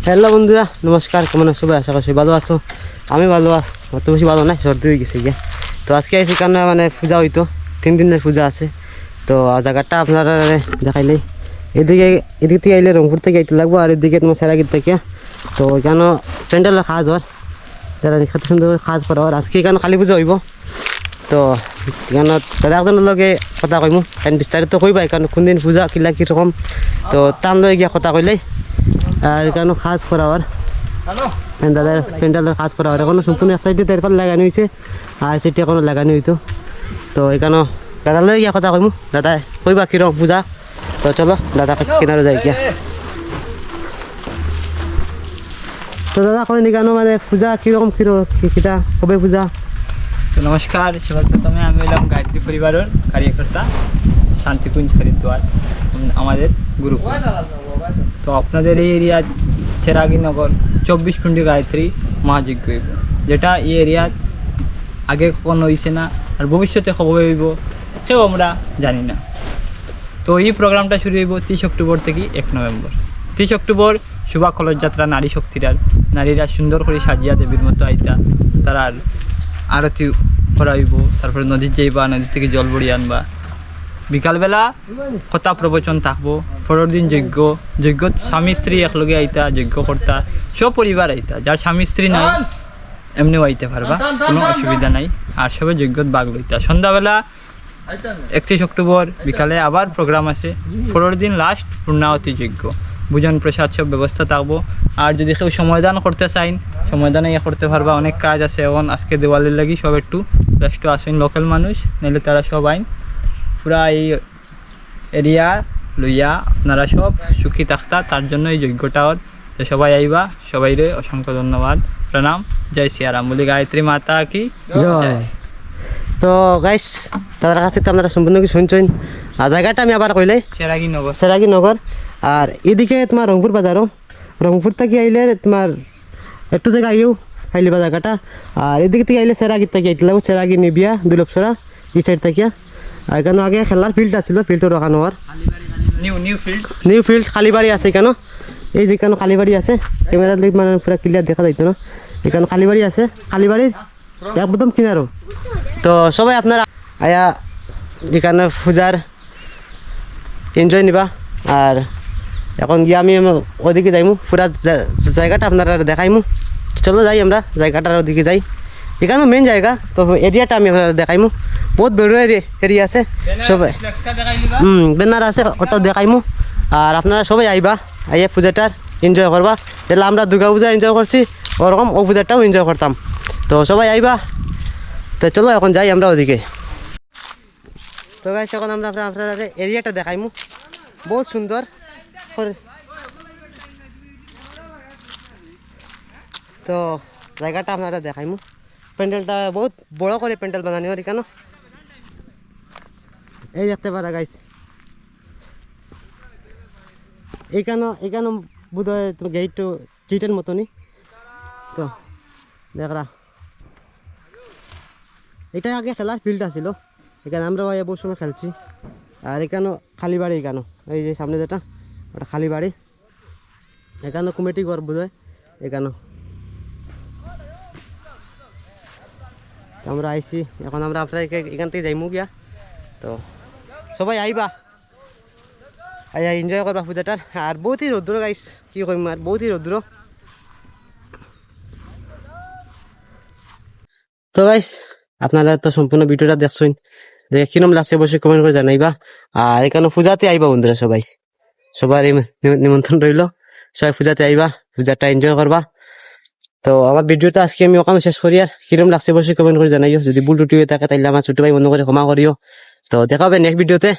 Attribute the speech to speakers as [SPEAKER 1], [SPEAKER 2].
[SPEAKER 1] Hello বন্ধুরা, নমস্কার। কেমন আছো সবাই? আশা করি ভালো আছো। আমি ভালো আছি, অত বেশি ভালো নাই, সর্দি হয়ে গেছে গিয়া। তো আজকে আইসি কারণ মানে পূজা হইতো, 3 দিনের পূজা আছে। তো জায়গাটা আপনারা দেখাইলেই এদিক থেকে আইলে রংপুর থেকে আইতে লাগবো, আর এদিকে তোমার সেরাগির থেকে। তো এখানে প্যান্ডেলের কাজ হওয়ার, তারা কত সুন্দর করে কাজ করা হওয়ার। আজকে এখানে কালী পুজো হইব। তো এখানে তারা একজনের লগে কথা কইমু, কারণ বিস্তারিত কইবা এখানে কোন দিন পূজা কিলা কীরকম। তো তার লগে গিয়া কথা কইলেই। আর এখানে কাজ করা হওয়ার, প্যান্ডেলের কাজ করা হয় এখনো সম্পূর্ণ। এক সাইডে তেরপাল লাগানো হয়েছে, আর সাইডে এখনো লাগানো হইতো। তো এখানে দাদা লই গিয়া কথা কইমু, দাদা কইবা কিরকম পূজা। তো চলো দাদা কিনারে যাই গিয়া। তো দাদা কই নি কেন মানে পূজা কিরকম কিটা কবে পূজা?
[SPEAKER 2] তো নমস্কার, সবার প্রথমে আমি হলাম গায়ত্রী পরিবারের কার্যকর্তা শান্তিকুঞ্জ হরিদ্বার, আমাদের গ্রুপ। তো আপনাদের এই এরিয়া চেরাগীনগর 24 গায়ত্রী মহাযজ্ঞ হইব, যেটা এই এরিয়াত আগে কখনো হয়েছে না, আর ভবিষ্যতে কবে হইব সেও আমরা জানি না। তো এই প্রোগ্রামটা শুরু হইব 30 অক্টোবর থেকে 1 নভেম্বর। 30 অক্টোবর শুভা কলস যাত্রা, নারী শক্তির নারীরা সুন্দর করে সাজিয়া দেবীর মতো আইতা, তারা আরতি করাইব, তারপরে নদীর যাইবা, নদীর থেকে জল বড়িয়ে আনবা। বিকালবেলা কথা প্রবচন থাকবো। পরের দিন যজ্ঞ, স্বামী স্ত্রী একলগে আইতা, যজ্ঞ কর্তা সব পরিবার আইতা। যার স্বামী স্ত্রী নাই এমনিও আইতে পারবা, কোনো অসুবিধা নাই। আর সবে যজ্ঞত ভাগ লইতা। সন্ধ্যাবেলা 31 অক্টোবর বিকালে আবার প্রোগ্রাম আছে। পরের দিন লাস্ট পূর্ণাহতি যজ্ঞ, ভোজন প্রসাদ সব ব্যবস্থা থাকবো। আর যদি কেউ সময়দান করতে চাইন, সময়দানে ইয়ে করতে পারবা। অনেক কাজ আছে এখন, আজকে দেওয়ালির লাগি সব একটু ব্যস্ত আসেন লোকাল মানুষ, নাহলে তারা সব আইন পুরা এই এরিয়া লইয়া আপনারা সব সুখী থাকতা। তার জন্য এই যজ্ঞটাও তো সবাই আইবা। সবাইরে অসংখ্য ধন্যবাদ, প্রণাম। জয় সিয়ারাম, বলি গায়ত্রী মাতা কি জয়।
[SPEAKER 1] তো গাইস, তাদের কাছে তো আপনারা সম্পূর্ণ কিছু শুনছেন। আর জায়গাটা আমি আবার কইলে চেরাগীনগর। আর এদিকে তোমার রংপুর বাজারও, রংপুর থেকে আইলে তোমার একটু জায়গা আইও খাইলে বা জায়গাটা। আর এদিকে থেকে আইলে সেরাগির থেকে আইতে লাগবো, সেরাগি নিবিয়া দুলপসরা এই সাইড থেকে। আর এখানে আগে খেলার ফিল্ড আছিল, ফিল্ডও রাখানো হওয়ার নিউ ফিল্ড কালীবাড়ি আছে এখানে। এই যে এখানে কালীবাড়ি আছে, ক্যামেরা দিক মানে পুরো ক্লিয়ার দেখা যাইতো না। এখানে কালীবাড়ি আছে, কালীবাড়ির একদম কিনারও। তো সবাই আপনারা আয়া যেখানে পূজার এনজয় নিবা। আর এখন গিয়ে আমি ওদিকে যাইমু, পুরা জায়গাটা আপনারা দেখাইমু। চলো যাই আমরা জায়গাটার ওদিকে যাই। এখানে মেন জায়গা, তো এরিয়াটা আমি আপনারা দেখাইমু। বহুত বড় এরিয়া আছে, সবাই ব্যানার আছে, ওটাও দেখাইমু। আর আপনারা সবাই আইবা, আইয়া পূজাটার এনজয় করবা। তাহলে আমরা দুর্গা পূজা এনজয় করছি, ওরকম ও পূজাটাও এনজয় করতাম। তো সবাই আইবা। তো চলো এখন যাই আমরা ওদিকে। তো গাইস, এখন আমরা আপনারা এরিয়াটা দেখাইমু, বহুত সুন্দর। তো জায়গাটা আপনারা দেখাইমু। প্যান্ডেলটা বহুত বড় করে প্যান্ডেল বানানি হয় কেন, এই দেখতে পারা গাইস। এইখানে বোধ হয় তোমার গেটের মতনই। তো দেখরা, এটা আগে খেলার ফিল্ড আছিল, এখানে আমরা বহু সময় খেলছি। আর এখানেও খালি বাড়ি, এখানেও এই যে সামনে যেটা ওটা খালি বাড়ি। এখানেও কমিটি ঘর বোধ হয় এখানেও। আমরা আইছি, এখন আমরা আপনার এখান থেকে যাইমু গিয়া। তো সবাই আইবা, আইয়া এনজয় করবা পূজাটার। আর বহুতই রৌদ্র গাইস, কি কইম আর বহুতই রৌদ্র। তো গাইস, আপনারা তো সম্পূর্ণ ভিডিওটা দেখছেন, দেখে কিরম লাগছে অবশ্যই কমেন্ট করে জানাইবা। আর এখানে পূজাতে আইবা বন্ধুরা, সবার নিমন্ত্রণ রইল। সবাই পূজাতে আইবা, পূজাটা এনজয় করবা। তো আমার ভিডিওটা আজকে আমি ওখানে শেষ করি। আর কিরম লাগছে অবশ্যই কমেন্ট করে জানাইও। যদি ভুল টুটি হয়ে থাকে তাহলে আমার ছোট ভাই বন্ধ করে ক্ষমা করিও। তো দেখা হবে নেক্সট ভিডিওতে।